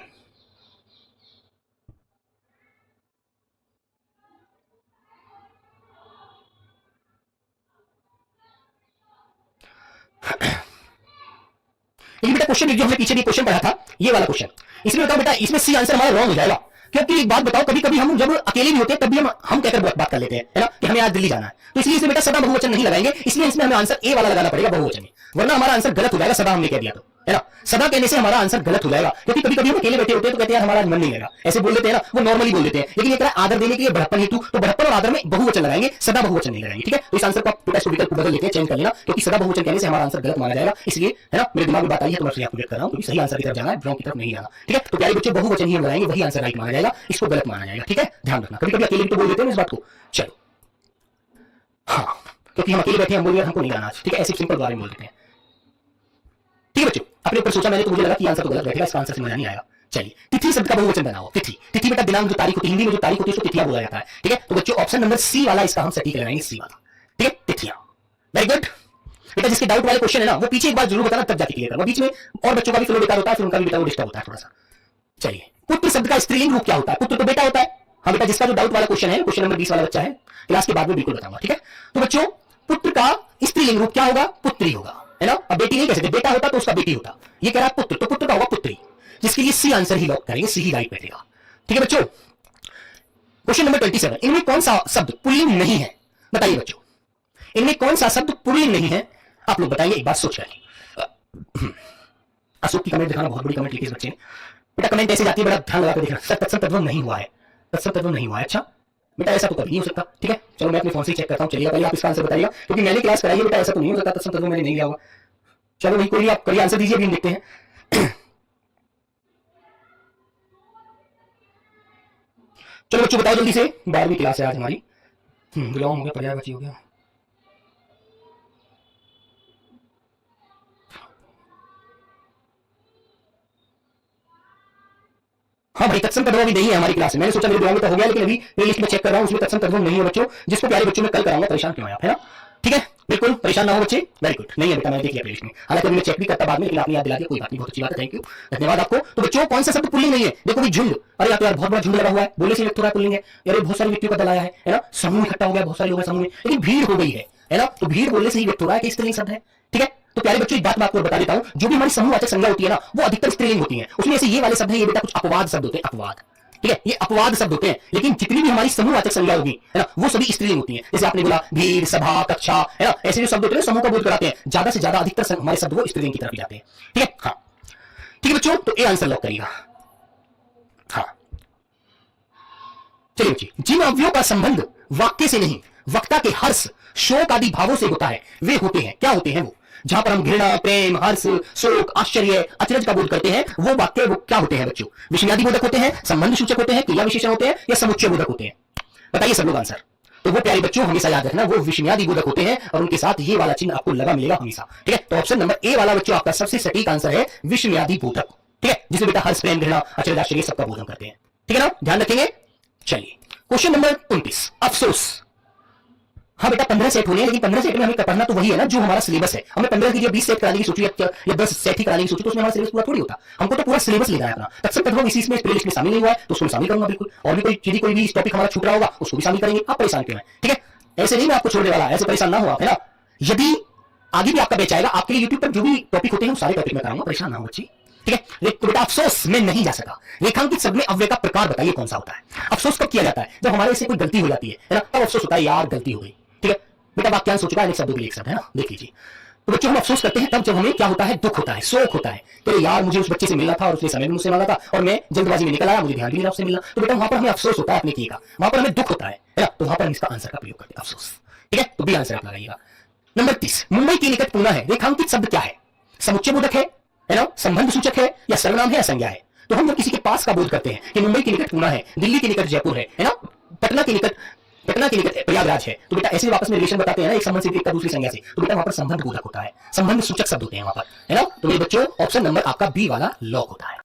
लेकिन बेटा क्वेश्चन जो हमने पीछे भी क्वेश्चन पढ़ा था, ये वाला क्वेश्चन, इसमें बताओ बेटा, इसमें सी आंसर हमारा रॉन्ग हो जाएगा। क्योंकि एक बात बताओ, कभी कभी हम जब अकेले भी होते हैं तब भी हम कहकर बात कर लेते हैं, है ना, कि हमें आज दिल्ली जाना है, तो इसलिए इसमें बेटा सदा बहुवचन नहीं लगाएंगे, इसलिए इसमें हमें आंसर ए वाला लगाना पड़ेगा बहुवचन में, वरना हमारा आंसर गलत हो जाएगा, सदा हमने कह दिया तो। है ना। सदा कहने से हमारा आंसर गलत हो जाएगा, क्योंकि कभी कभी हम अकेले बैठे होते हैं तो कहते हैं यार हमारा मन नहीं लगा, ऐसे बोल देते हैं ना, वो नॉर्मली बोल देते हैं। लेकिन ये कह रहा है आदर देने के लिए बड़प्पन हेतु, तो बड़प्पन और आदर में बहुवचन लगाएंगे, सदा बहुवचन नहीं लगाएंगे। ठीक है, तो इस आंसर को आप इसको विकल्प बदल लेते हैं, चेंज कर लेना, क्योंकि सदा बहुवचन कहने से हमारा आंसर गलत माना जाएगा। इसलिए है ना, मेरे दिमाग में बात आई है तो मैं आपको व्यक्त कर रहा हूं, क्योंकि सही आंसर की तरफ जाना है, रॉन्ग की तरफ नहीं जाना। ठीक है, तो प्यारे बच्चे बहुवचन ही हम लगाएंगे, वही आंसर राइट माना जाएगा, इसको गलत माना जाएगा। ठीक है, ध्यान रखना, कभी कभी अकेले भी तो बोल देते हैं इस बात को। चलो हाँ, क्योंकि हम अकेले बैठे हैं, हम बोल रहे हैं हमको नहीं जाना आज। ठीक है, ऐसे सिंपल बारे में बोल देते हैं। ठीक है बच्चों, अपने ऊपर सोचा मैंने तो मुझे लगा कि आंसर तो गलत बैठेगा, इसका आंसर समझ नहीं आएगा। चलिए, तिथि शब्द का बहुवचन बनाओ। तिथि, तिथि बेटा दिनांक, जो तारीख होती है, हिंदी में जो तारीख होती है उसको तिथियां बोला जाता है। ठीक है, तो बच्चों ऑप्शन नंबर सी वाला इसका हम सटीक लगाएंगे, सी वाला। ठीक है, तिथियां। वेरी गुड बेटा, जिसके डाउट वाले क्वेश्चन है ना, वो पीछे एक बार जरूर बताना, तब जाके क्लियर करना। बीच में और बच्चों का भी फ्लो बेकार होता है, फिर उनका भी बेटा वो डिस्टर्ब होता है थोड़ा सा। चलिए, पुत्र शब्द का स्त्रीलिंग रूप क्या होता है? पुत्र तो बेटा होता है। हाँ बेटा, जिसका जो डाउट वाला क्वेश्चन है, क्वेश्चन नंबर 20 वाला बच्चा है, क्लास के बाद में बिल्कुल बताऊंगा। ठीक है, तो बच्चों पुत्र का स्त्रीलिंग रूप क्या होगा? पुत्री होगा, है ना। अब बेटी नहीं कह सकते, बेटा होता तो उसका बेटी होता, ये कह रहा है पुत्र, तो पुत्र का होगा पुत्री, जिसके लिए सी आंसर ही लॉक करेंगे, सी ही राइट बैठेगा। ठीक है बच्चों, क्वेश्चन नंबर 27, इनमें कौन सा शब्द पुल्लिंग नहीं है? बताइए बच्चों, इनमें कौन सा शब्द पुल्लिंग नहीं है? आप लोग बताइए एक बार सोच कर। अशोक की कमेंट दिखाना, बहुत बड़ी कमेंट लिखी इस बच्चे ने। बेटा कमेंट ऐसे जाती है, बड़ा ध्यान लगा कर देखना। सर तत्सम तद्भव नहीं हुआ है, तत्सम तद्भव नहीं हुआ है। अच्छा बेटा, ऐसा तो कभी नहीं हो सकता। ठीक है, चलो मैं अपने फोन से चेक करता हूं। चलिए पहले आप इसका आंसर बताइएगा, क्योंकि मैंने क्लास कराई है बेटा, ऐसा तो नहीं हो सकता तत्सम तद्भव मैंने नहीं लिया होगा। चलो वही, कोई नहीं, आप करिए आंसर दीजिए, अभी हम देखते हैं। चलो बच्चों बताओ जल्दी से, 12वीं क्लास है आज हमारी। गुलाम हो गया, पर्यायवाची हो गया। हाँ भाई, तत्सम तद्भव भी नहीं है हमारी क्लास में। मैंने सोचा मेरे दिमाग में तो हो गया, लेकिन अभी प्लेलिस्ट में चेक कर रहा हूं, उसमें तत्सम तद्भव नहीं है बच्चों, जिसको प्यारे बच्चों में कल कराऊंगा। परेशान क्यों है आप, है ना। ठीक है, बिल्कुल परेशान ना हो बच्चे। वेरी गुड, नहीं है बेटा, मैंने देख लिया प्लेलिस्ट में, हालांकि मैं चेक भी करता बाद में, लेकिन आपने याद दिला दिया, कोई बात नहीं, बहुत अच्छी बात है, थैंक यू, धन्यवाद आपको। तो बच्चों कौन सा शब्द पुल्लिंग नहीं है? देखो भाई, झुंड। अरे यार, तो यार बहुत बड़ा झुंड लगा हुआ है, बोले से व्यक्त हो रहा है पुल्लिंग है। यार बहुत सारे व्यक्तियों का दल आया है ना, समूह इकट्ठा हो गया, बहुत सारे लोग हैं समूह में, लेकिन भीड़ हो गई है ना, तो भीड़ बोलने से ही व्यक्त हो रहा है कि स्त्रीलिंग शब्द है। ठीक है, तो प्यारे बच्चों एक बात मैं आपको बता देता हूं, जो भी हमारी समूहवाचक संज्ञा होती है ना, वो अधिकतर स्त्रीलिंग होती है। उसमें ऐसे ये वाले शब्द है, ये बेटा कुछ अपवाद शब्द होते हैं, अपवाद। ठीक है, ये अपवाद शब्द होते हैं, लेकिन जितनी भी हमारी समूहवाचक संज्ञा होगी, है ना, वो सभी स्त्रीलिंग होती हैं। जैसे आपने बोला भीड़, सभा, कक्षा, है ना, ऐसे जो शब्द होते हैं समूह का बोध कराते हैं, ज्यादा से ज्यादा अधिकतर हमारे शब्द वो स्त्रीलिंग की तरफ जाते हैं। ठीक है, हाँ ठीक है बच्चों, तो ए आंसर लॉक करिएगा। हाँ चलिए बच्चे, जिन अवयवों का संबंध वाक्य से नहीं, वक्ता के हर्ष, शोक आदि भावों से होता है, वे होते हैं, क्या होते हैं वो? जहां पर हम घृणा, प्रेम, हर्ष, शोक, आश्चर्य, अचरज का बोध करते हैं, वो वाक्य वो क्या होते हैं बच्चों? विषयादि बोधक होते हैं, संबंध सूचक होते हैं, क्रिया विशेषण होते हैं, या समुच्चय बोधक होते हैं? बताइए सब लोग आंसर। तो वो प्यारे बच्चों हमेशा याद रखना, वो विषयादि बोधक होते हैं, और उनके साथ ये वाला चिन्ह आपको लगा मिलेगा हमेशा। ठीक है, तो ऑप्शन नंबर ए वाला बच्चों आपका सबसे सटीक आंसर है, विषयादि बोधक। ठीक है, जिसमें बेटा हर्ष, प्रेम, घृणा, अचरज, आश्चर्य सबका बोधन करते हैं। ठीक है ना, ध्यान रखेंगे। चलिए क्वेश्चन नंबर 29, अफसोस। हाँ बेटा 15 सेट होने हैं, लेकिन 15 सेट में हमें पढ़ना तो वही है ना जो हमारा सिलेबस है। हमें 15 की 20 सेट कराने की सोची या 10 सेट ही कराने की सोची, तो उसमें हमारा सिलेबस पूरा थोड़ी होता। हमको तो पूरा सिलेबस लेना है अपना। तत्सम तद्भव इसी में प्लेलिस्ट में शामिल नहीं हुआ है, तो उसको शामिल करूंगा बिल्कुल। और भी कोई कोई भी टॉपिक हमारा छूट रहा होगा उसको भी शामिल करेंगे। आप परेशान क्यों है? ठीक है, ऐसे नहीं मैं आपको छोड़ने वाला, ऐसे परेशान ना हो आप, है ना। यदि आगे भी आपका बैच आएगा, आपके लिए यूट्यूब पर जो भी टॉपिक होते हैं सारे टॉपिक में कराऊंगा, परेशान ना हो बच्ची। ठीक है, लेकिन बेटा अफसोस में नहीं जा सका। रेखांकित शब्द में अव्यय का प्रकार बताइए कौन सा होता है? अफसोस कब किया जाता है? जब हमारे से कोई गलती हो जाती है ना, तब अफसोस होता है, यार गलती हो गई। ठीक है बेटा, वाक्यांश हो चुका है, एक शब्दों के लिए एक शब्द है ना, देख लीजिए। तो बच्चों हम अफसोस करते हैं तब जब हमें क्या होता है? दुख होता है, शोक होता है। तो यार मुझे उस बच्चे से मिलना था और उसने समय भी मुझसे मांगा था और मैं जल्दबाजी में निकल आया, मुझे ध्यान भी नहीं रहा उससे मिलना। तो बेटा वहां पर हमें अफसोस होता है अपने किए का, वहां पर हमें दुख होता है ना, तो वहां पर हम इसका आंसर का प्रयोग करते हैं, अफसोस। ठीक है, तो बी आंसर आप लगाइएगा। नंबर 30, मुंबई के निकट पुणे है, रेखांकित शब्द क्या है? समुच्चय बोधक है ना, संबंध सूचक है, या सर्वनाम है, या संज्ञा है? तो हम जब किसी के पास का बोध करते हैं कि मुंबई के निकट पुणे है, दिल्ली के निकट जयपुर है ना, पटना के निकट प्रयागराज है, तो बेटा ऐसे वापस में रिलेशन बताते हैं ना, एक संबंध से एक दूसरी संज्ञा से, तो बेटा वहां पर संबंध बोधक होता है, संबंध सूचक शब्द होते हैं वहां पर, है ना। तो मेरे बच्चों ऑप्शन नंबर आपका बी वाला लॉक होता है।